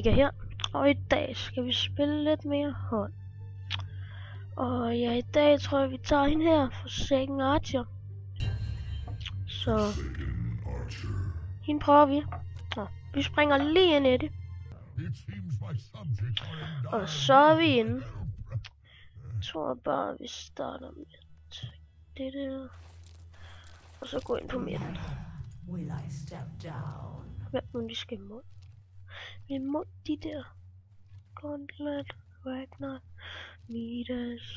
Mega her, og i dag skal vi spille lidt mere hånd. Og ja, i dag tror jeg vi tager hende her for Second Archer. Så hende prøver vi. Nå, vi springer lige ind i det. Og så er vi inde. Jeg tror bare vi starter med det der. Og så gå ind på midten. Hvad må de skal imod? Vi må de der Gauntlet, Ragnar, Midas,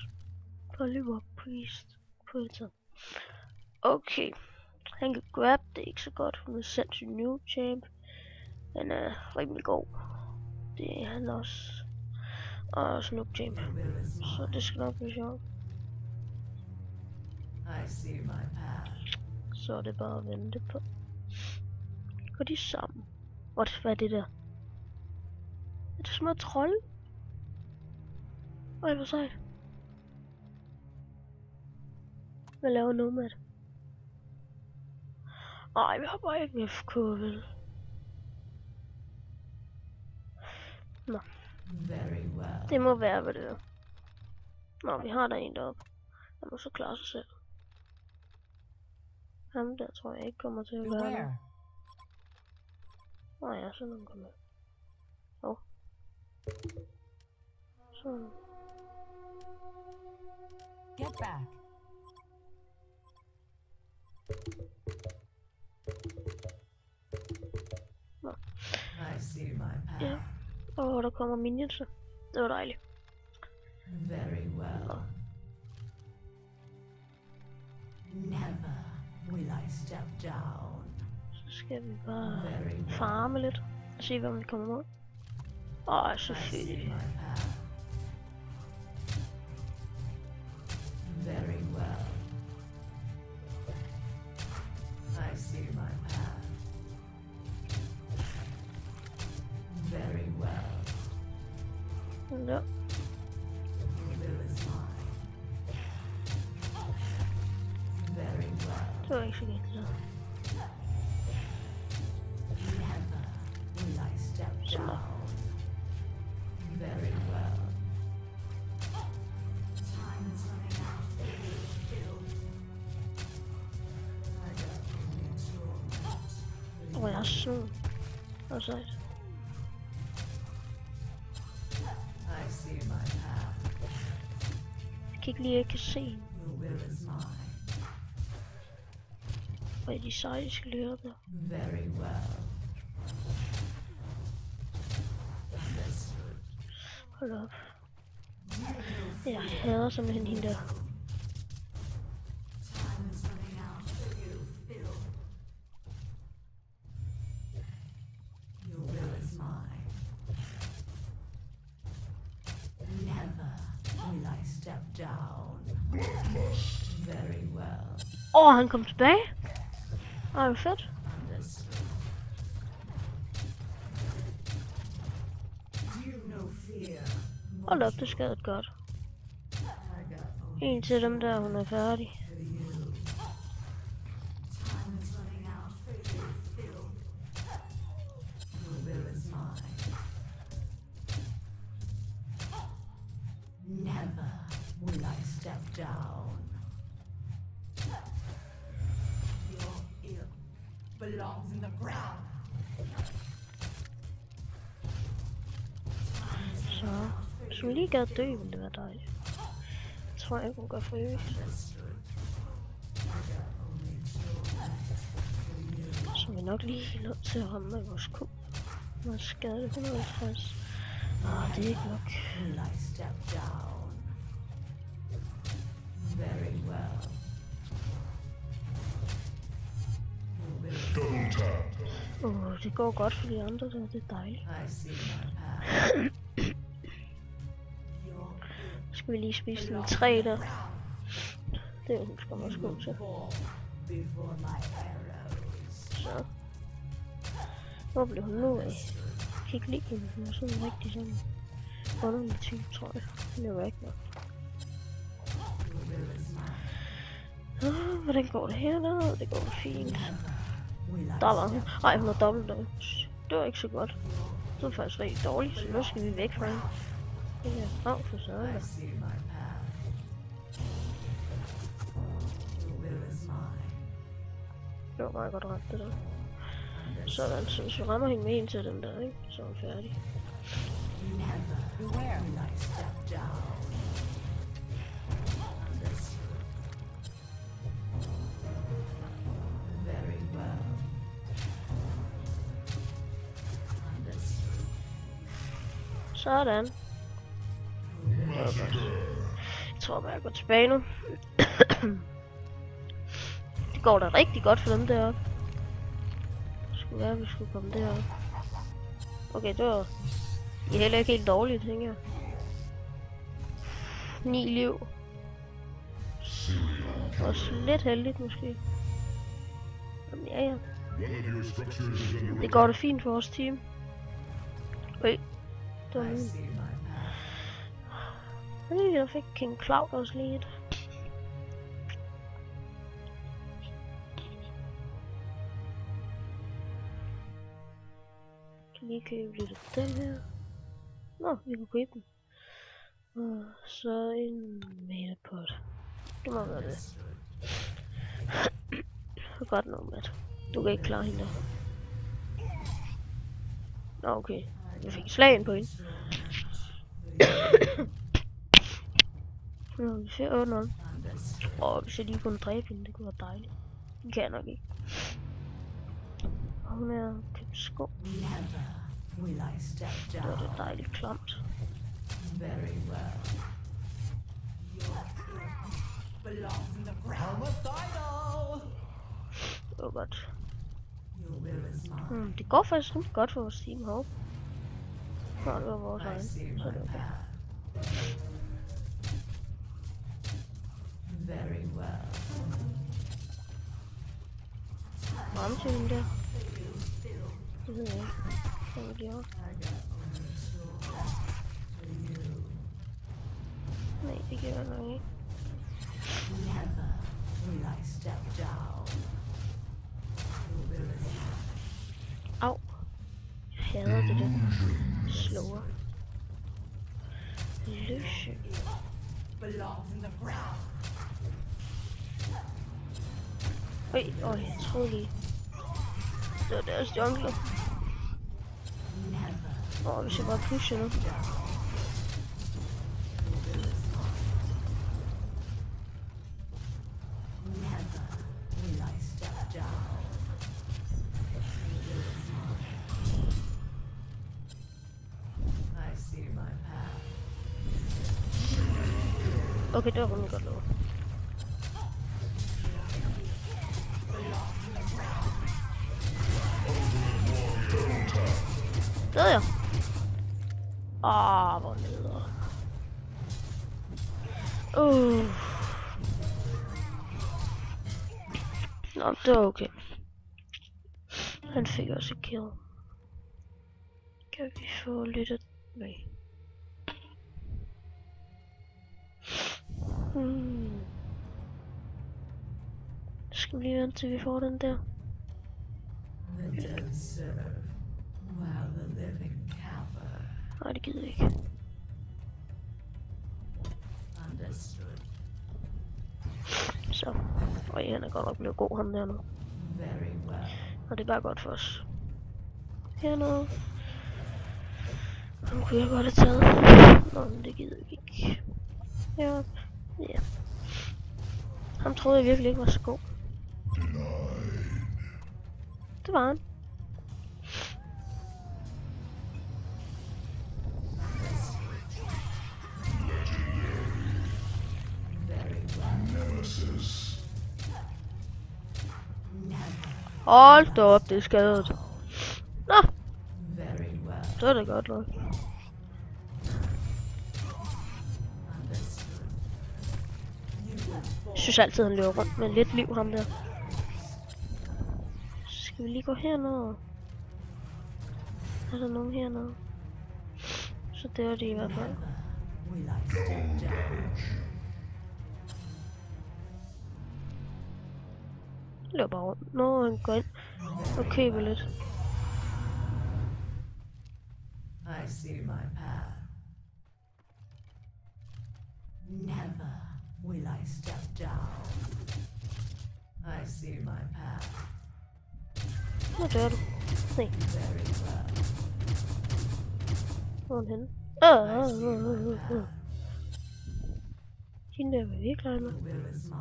Oliver Priest, Pulser. Okay, han kan grab, det er ikke så godt. Hun er sindssygt new champ. Han er rimelig god. Det er han også. Og Snoop champ. Så det skal nok blive sjovt. Så er det bare at vente på. Går de sammen? Hvad er det der? Er det små trold? Øj, hvor sejt. Hvad laver Nomad? Ej, vi har bare ikke FK, vel? Nå. Det må være, hvad det er. Nå, vi har der en deroppe. Han må så klare sig selv. Ham der tror jeg ikke kommer til at være der. Nå ja, sådan nogen kommer. Åh. Sådan. Get back. Nå. Ja. Åh, der kommer minions. Det var dejligt. Very well. Nå. Never will I step down. Så skal vi bare farme lidt og se hvad man kommer mod. Åh, selvfølgelig. Very well. I see my path. Very well. Ja. Will is mine. Very well. Det var ikke så galt så. Never will I step down. Very well. Time is running out. I got only 2 minutes. Åh, jeg er sød. Og sejt. I see my path. Jeg kan ikke lige ikke se hende. Your will is mine. Hvor er de seje, skal løbe der. Very well. Understood. Hold op. Jeg hader simpelthen hende der. Time is running out for you, Phil. Your will is mine. Never will I step down. Very well. Åh, han kom tilbage. Ej, hvor fedt. Understood. You no fear. Hold op, det skadede godt. I got only En til dem der, hun er færdig. for you. Time is running out for you, Phil. Your will is mine. Never will I step down. Your ill belongs in the ground. Så hvis hun lige gad dø, ville det være dejligt. Jeg tror ikke, hun gør for øvrigt. Så vi er nok lige nødt til at ramme med vores ko. Vores skade 150. Det er ikke nok. Will I step down? Very well. Your will is Det går godt for de andre, så det er dejligt. I see my path. Så skal vi lige spise en 3 der. Det er hun skal man også gå til. Before my arrows. Så. Hvor blev hun nu af? Jeg kan ikke lide hende, hun er sådan rigtig sådan underlig type, tror jeg. Det er jo ikke nok. Hvordan går det her der? Det går fint. Der var hun. Ej, hun har dobbelt dodge. Det var ikke så godt. Det er faktisk rigtig dårligt, så nu skal vi væk fra hende. Det er frem for sådan I der. see my path. Your will is mine. Det var meget godt ret, det der. Sådan, så hvis vi rammer hende med en til den der, ikke? Så er hun færdig. Never beware when I step down. Understood. Very well. Understood. Sådan. Det var godt. Jeg tror bare, jeg går tilbage nu. Det går da rigtig godt for dem deroppe. Det skulle være, at vi skulle komme derop. Okay, det var... I er heller ikke helt dårligt, tænker jeg. 9 liv. Også lidt heldigt, måske. Jamen, ja. Det går da fint for vores team. Okay. Det var I min. see my path. Jeg fik King Cloud også lidt. Kan lige købe lidt af den her. Nå, vi kan købe den. Og så en Metapod. Det må være det. Det er godt nok, Matt. Du kan ikke klare hende der. Nå, okay. Jeg fik slagen på hende. Nå, vi ser 8-0. Og hvis jeg lige kunne dræbe hende, det kunne være dejligt. Det kan jeg nok ikke. Og hun er købt sko. Never will I step Det var down. det dejligt klamt. Very well. Your belongs in the ground. Det var godt. Your will is mine. Det går faktisk rigtig godt for vores team heroppe. Nå, det var vores I egen. see Så my det var okay. path. Very well. Ramme til hende der. Det ved jeg ikke. Hvad var det også? Nej, det gør jeg nok ikke. Never will I step down. Your will is mine. Au. Jeg hader det der. Slower. Løsje. Belongs in the ground. Øj, jeg troede lige. Det var deres jungler. Hvis jeg bare pusher nu. Never will I step down. I see my path. Okay, det var rimelig godt lov. Ved jeg. Hvor nede. Nå, det var okay. Han fik også et kill. Kan vi få lidt af... Nej. Skal vi lige vente til vi får den der? The dead serve, while the living cower. Nej, det gider jeg ikke. Understood. Så. Han er godt nok blevet god, ham der nu. Very well. Og det er bare godt for os. Hernede. Ham kunne jeg godt have taget. Nå, men det gider jeg ikke. Ja. Ham troede jeg virkelig ikke var så god. Det var han. Hold da op, det er skadet. Nå, det er da godt nok. Jeg synes altid, han løber rundt med lidt liv, ham der. Så skal vi lige gå hernede. Er der nogen hernede? Så det var det i hvert fald. Jeg løber bare rundt. Nå, han går ind og køber lidt. see my path. Never will I step down. I see my path. Hvad gør du? Nej. Very well. Hvor er den henne? I see my path. Hende der vil vi ikke lege med. The will is mine.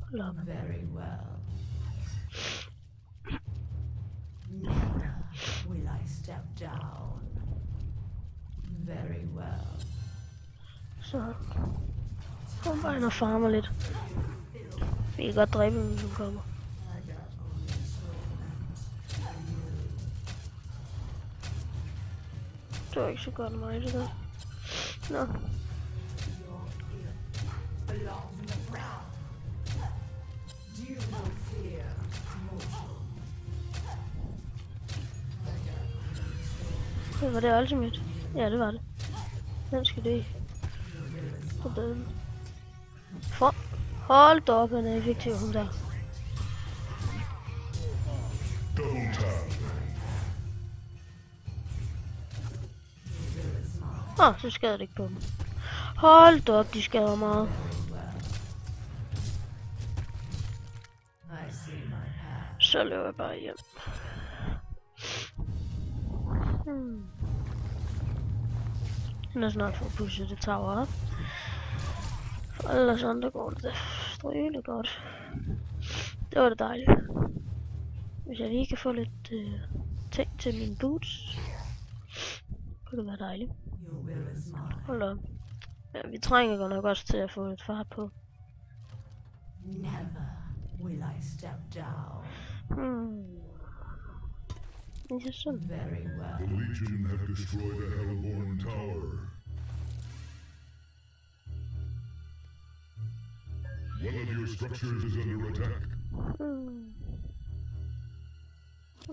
Hold op. Very well. Never will I step down. Very well. Så. Kom bare ind og farmer lidt. Vi kan godt dræbe dem, hvis hun kommer. Det var ikke så godt mig, det der. Nå. Belongs in the ground. Do you know fear, mortal? Det var det ultimate. Ja, det var det. Hvem skal det? På døden. For. Hold da op, han er effektiv, hun der. Double tap. Så skader det ikke på dem. Hold da op, de skader meget. I see my path. Så løber jeg bare hjem. Han er snart for pushet det tower op. For ellers andre går det strygende godt. Det var det dejligt. Hvis jeg lige kan få lidt ting til mine boots, kunne det være dejligt. Your will is mine. Hold op. Ja, vi trænger godt nok også til at få lidt fart på. Never will I step down. Det er sådan. Very well. The Legion have destroyed a Hellborn tower. One of your structures is under attack.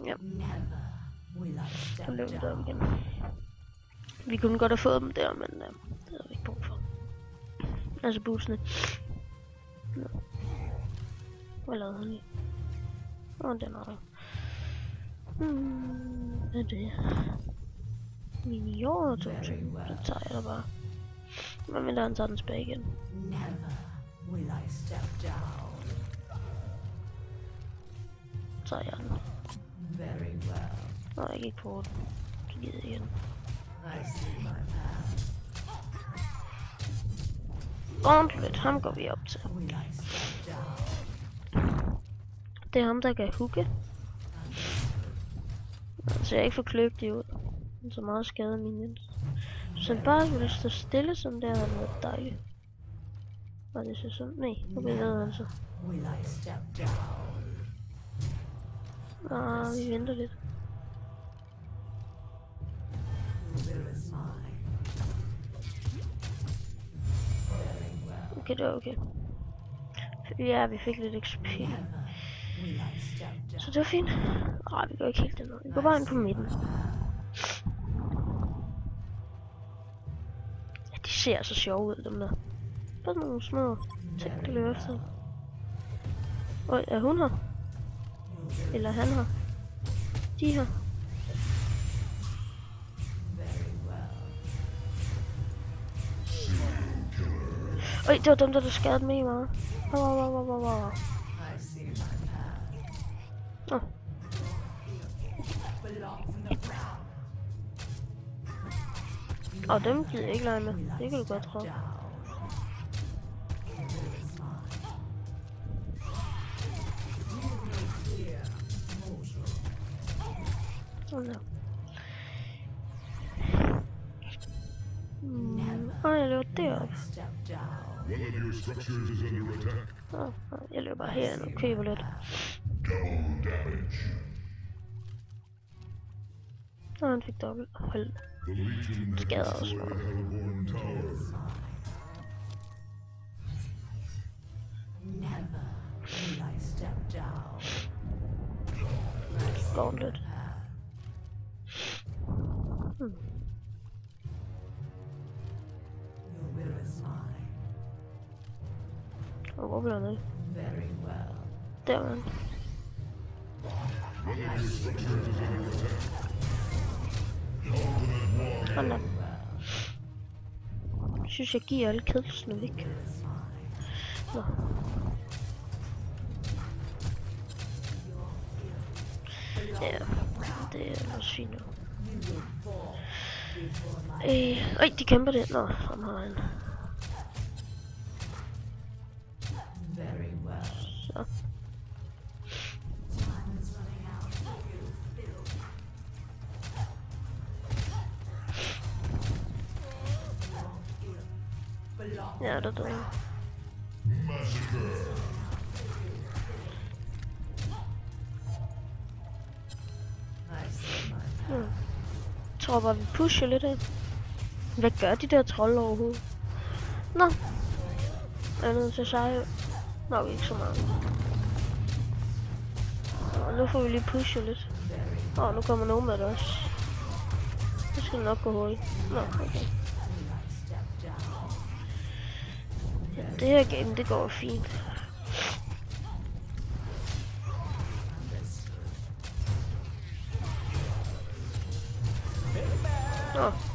Ja, Never will I så step løb vi derop down. igen. Vi kunne godt have fået dem der, men det havde vi ikke brug for. Altså boosene. Nå. Hvad lavede han lige? Den er der. Hvad er det? Minior 2000. Så tager jeg da bare. Hvad mindre han tager den tilbage igen? Never will I step down. Så tager jeg den. Very well. Nå, jeg gik på den. Så gider jeg igen. I see my path. Ordentligt, ham går vi op til. Will I step down? Det er ham, der kan hugge. Han ser ikke for kløgtig ud. Han så meget skade minions. Så han bare ville stå stille som der, havde været dejligt. Var det så sådan? Nej, nu bevæger han sig. Will I step down? Vi venter lidt. Your will is mine. Very well. Okay, det var okay. Ja, vi fik lidt XP. Never will I step down. Så det var fint. Vi går ikke helt derned. Vi går bare ind på midten. Ja, de ser så sjove ud, dem der. Bare sådan nogle små ting, der løber efter. Er hun her? Eller han her? De her? Very well. Det var dem, der skadede mig meget. I see my path. Nå. Belongs in the ground. Dem gider jeg ikke lege med. Det kan du godt tro. Down. Your will is mine. Do you know fear, mortal? Sådan der. Jeg løber derop. Step down. One of your structures is under attack. Jeg løber bare herind og køber lidt. Double damage. Han fik dobbelt. Hold. The Legion have Skader også destroyed a Hellborn tower. Never will I step down. Gauntlet. Your will is mine. Hvor blev han af? Very well. Der var han. One of your structures is under attack. Hold da. Jeg synes, jeg giver alle kedelsene væk. Nå. Ja, det er noget fint nu. Øj, de kæmper det. Nå, ham har han. Så. Ja, det er det. Jeg tror bare, vi pusher lidt af. Hvad gør de der trolde overhovedet? Nå. Er jeg nødt til at sejre? Nok ikke så meget. Og nu får vi lige pushe lidt. Nu kommer nogen med det også. Det skal nok gå hurtigt. Nå, okay. Ja, det her game, det går fint.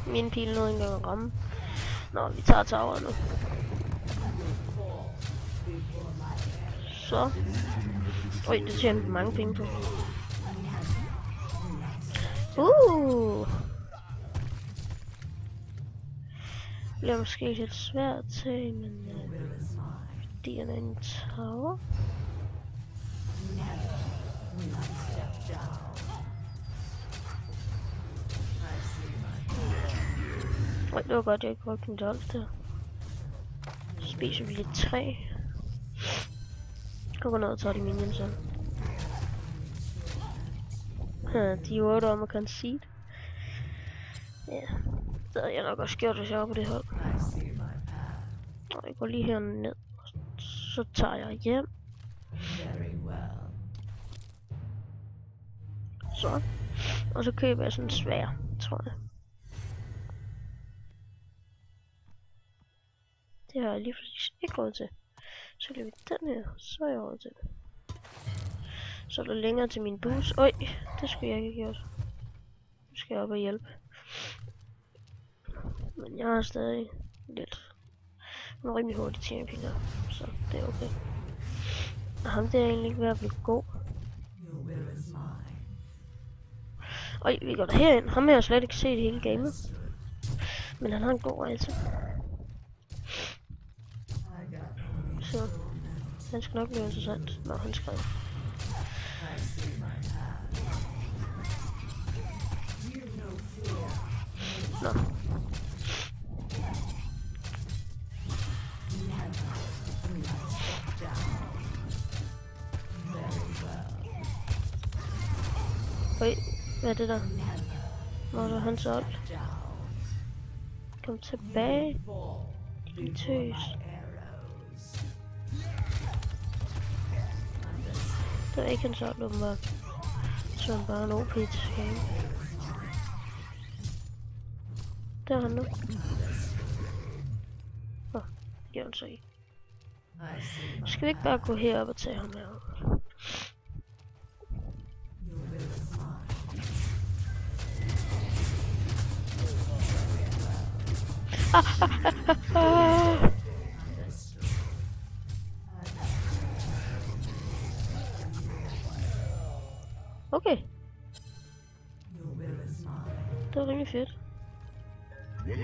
Min pil nåede ikke engang at ramme. Nå, vi tager tower nu. Så. Det tjener mange penge på. Bliver måske lidt svært til, men fordi han er en tower. Det var godt, jeg ikke brugte min dolk der. Så spiser vi lidt træ. Går ned og tager de minions så. De er 8 om at concede. Ja, det havde jeg nok også gjort, hvis jeg var på det hold. Og jeg går lige herned. Så tager jeg hjem. Så. Og så køber jeg sådan en svær, tror jeg. Det har jeg lige præcis ikke råd til. Så laver vi den her, så er jeg råd til det. Så er der længere til min bus. Det skulle jeg ikke have gjort. Nu skal jeg op og hjælpe. Men jeg har stadig lidt. Nu rimelig hurtigt tjenerpiller, så det er okay. Og ham der er egentlig ikke ved at blive god. Vi går der herind. Ham har jeg slet ikke set hele gamet. Men han har en god item. Så han skal nok blive interessant, når han skrev. Nå. Hvad er det der? Hvor er hans old? Kom tilbage. Din tøs. Det er ikke hans old, åbenbart. Så er han bare en OP til game. Der er han nu. Det gjorde han så ikke. Skal vi ikke bare gå herop og tage ham her? Okay. Det var rimelig fedt. Jeg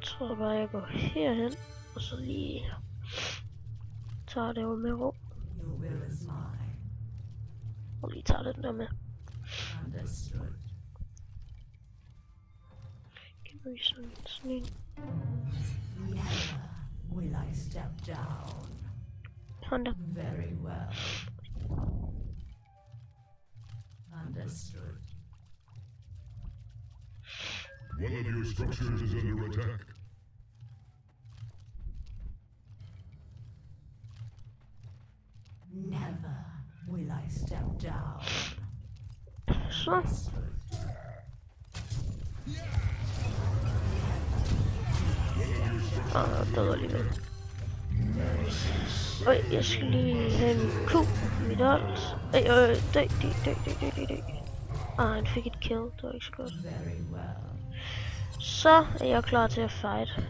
tror bare, jeg går herhen, og så lige tager det over med ro. Og lige tager den der med. Giver vi sådan en. Honda. Understood. One of your structures is under attack. Never will I step down. Så. Der var lige med. Jeg skal lige have min Q, mit alt. Dø. Han fik et kill. Det var ikke så godt. Very well. Så er jeg klar til at fight.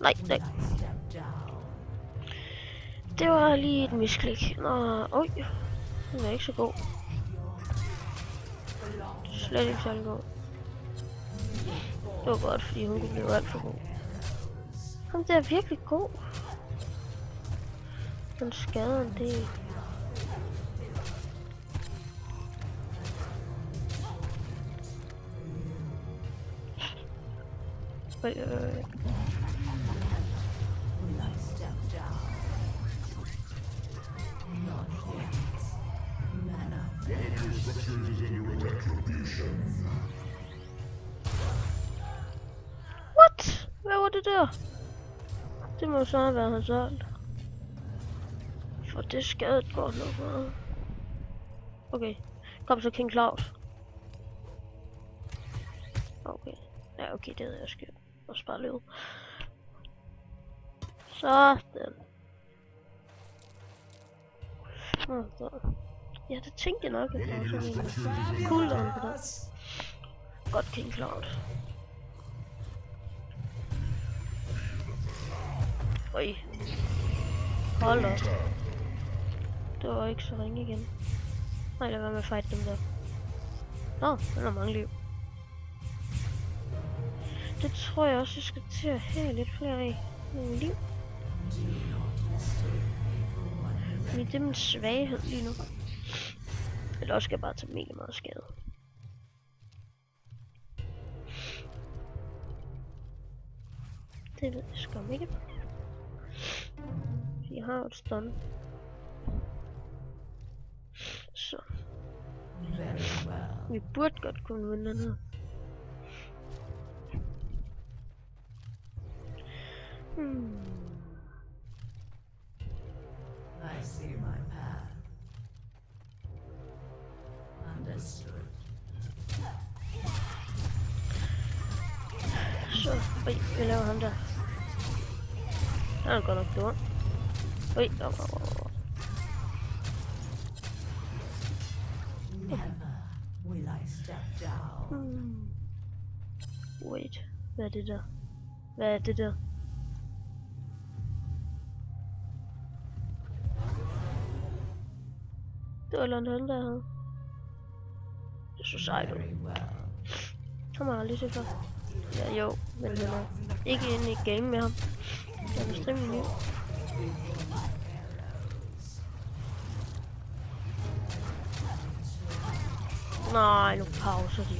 Nej, nej. Step down. Det var lige et misklik. Nå, oj. Den er ikke så god. Slet ikke særlig god. Det var godt, fordi hun kunne blive alt for god. Ham der er virkelig god. Den skader en del. Will I step down? Not yet. Mana. One of your structures is under attack. What? Hvad var det der? Det må så have været hans alt. For det skadede godt nok meget. Okay. Kom så King Claus. Okay. Ja, okay, det havde jeg skørt. Og spare livet. Sådan. Så. Ja, det tænkte jeg nok, at der var sådan en cooldown på det. Godt King Cloud. Oj. Hold op. Det var ikke så ringe igen. Nej, lad være med at fight dem der. Nå, den har mange liv. Det tror jeg også, jeg skal til at have lidt flere af. Nogle liv. Men det er min svaghed lige nu. Eller også skal jeg bare tage mega meget skade. Det ved jeg sgu ikke. Jeg har et stun. Så. Vi burde godt kunne vinde den her. I see my path. Understood. Så, vi laver ham der. Han er godt nok dum. Never will I step down. Wait, hvad er det der? Hvad er det der? Det var en anden der havde. Det er så sejt ud. Very well. Kom her lige så før. Ja jo, men han er ikke inde i game med ham. Jeg vil streame nu. Nej, nu pauser de.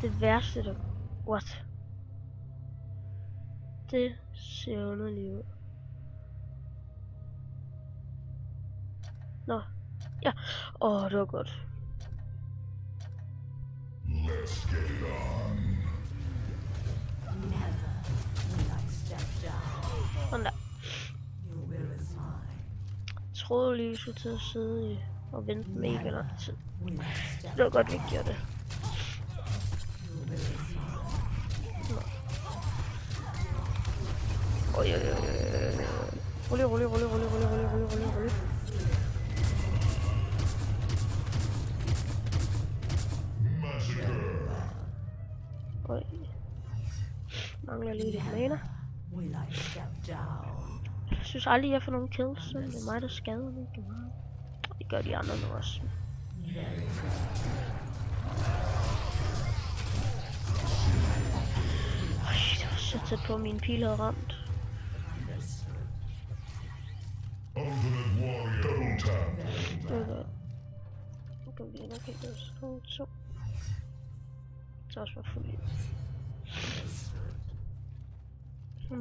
Det værste der... What? Det ser underligt ud. Nå. Ja. Det var godt. Let's get it on. Never will I step down. Sådan der. Your will is mine. Jeg troede lige, vi skulle til at sidde i og vente mega lang tid. Will I step Det var godt, vi gjorde det. Your will is mine. Rolig. Massacre. Oj. Mangler lige lidt mana. Will I step down? Jeg synes aldrig, jeg får nogen kills, så det er mig, der skader virkelig meget. Det gør de andre nu også. Det var så tæt på, at min pil havde ramt. Ultimate warrior. Double tap. Det var godt. Nu kan vi nok ikke sådan to. Så også var fuld liv. Der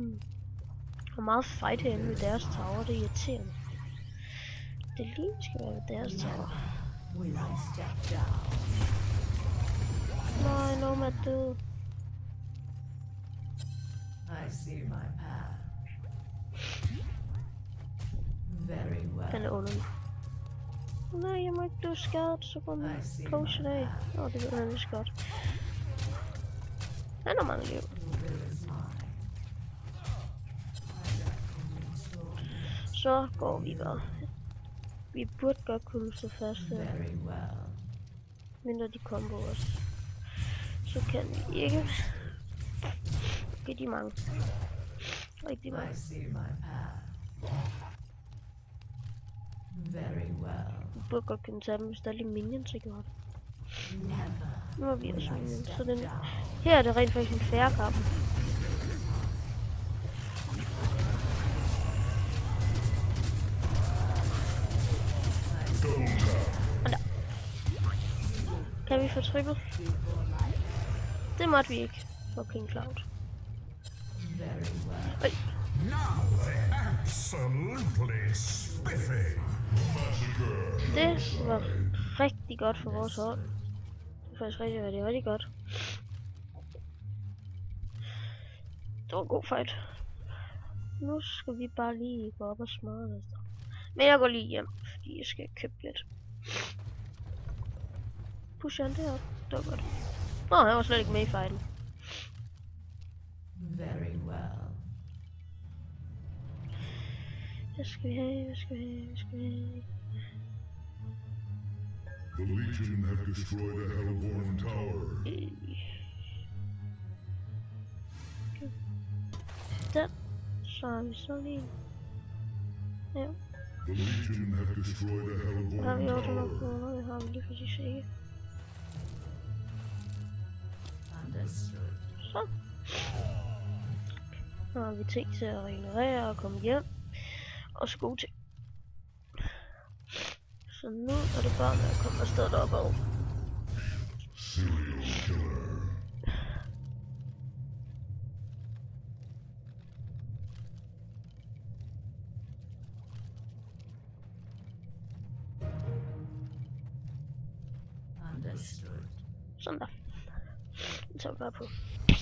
er meget fight herinde ved deres tower, det er irriterende. Det lige skal være ved deres tower. Will I step down? Nej, Noma er død. I see my path. Very well. Den er underlig. Nej, jeg må ikke blive skadet, så går min potion af. Det ved han vist godt. Han har mange liv. Så går vi bare. Vi burde godt kunne stå fast her. Very well. mindre de kommer også. Så kan vi ikke. Okay, de er mange. Rigtig mange. I see my path. Very well. Vi burde godt kunne tage dem, hvis der er lige minions, ikke godt? Never. Nu har vi også minions, så den... Her er det rent faktisk en færre kamp. Og der. Kan vi få trippet? Det måtte vi ikke for King Cloud. Øj. Absolutely spiffy. Det var rigtig godt for vores hold. Det er faktisk rigtig godt. Det var en god fight. Nu skal vi bare lige gå op og smadre det. Men jeg går lige hjem, fordi jeg skal købe lidt. Pusher han derop. Det var godt. Nå, han var slet ikke med i fighten. Very well. Hvad skal vi have? The Legion have destroyed a Hellborn tower. Den. Så har vi sådan en. Ja. The Legion have destroyed a Hellborn Har vi 800 tower. kroner? Det har vi lige præcis ikke. Understood. Så. Nu har vi ting til at regenerere og komme hjem. Og så gode ting. Så nu er det bare med at komme afsted deroppe over. Serial killer. Understood. Sådan der. Den tager vi bare på. I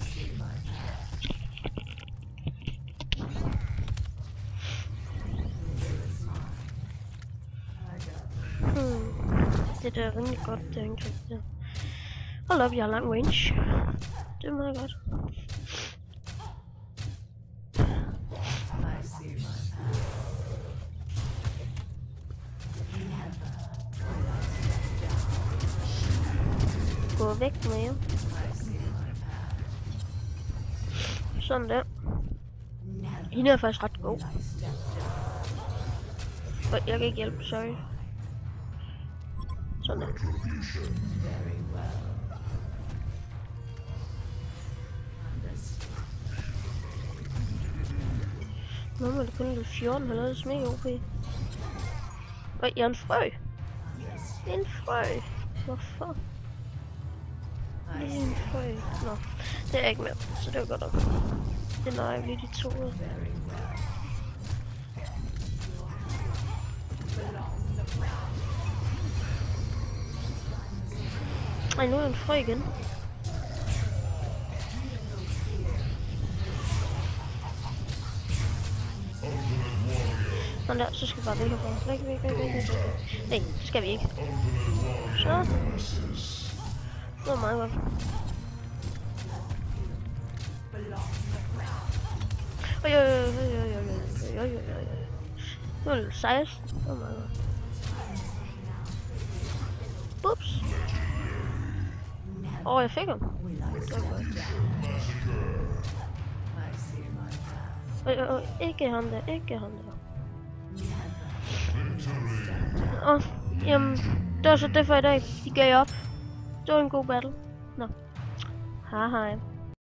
see my path. Det der er rimelig godt, det angreb der. Hold op, jeg har lang range. Det er meget godt. I see my path. Gå væk med jer. I see my path. Sådan der. Hende er faktisk ret god. Jeg kan ikke hjælpe, sorry. Sådan der. Retribution. Very well. Understood. Nu er det kun level 14, han lavede det mega OP. Øj, jeg er en frø. En frø. Hvorfor? Det er en frø. Nå, det er jeg ikke med, så det var godt nok. Det nøjer vi lige de to ud. Ej, nu er jeg en frø igen. Sådan der, så skal vi bare væk herfra. Væk. Nej, det skal vi ikke. Så. Det var meget godt. Oj. Nu er det 16. Det var meget godt. Ups. Jeg fik ham. Det var godt. Ikke ham der. Jamen, det var så det for i dag. De gav op. Det var en god battle. Nå. Hej.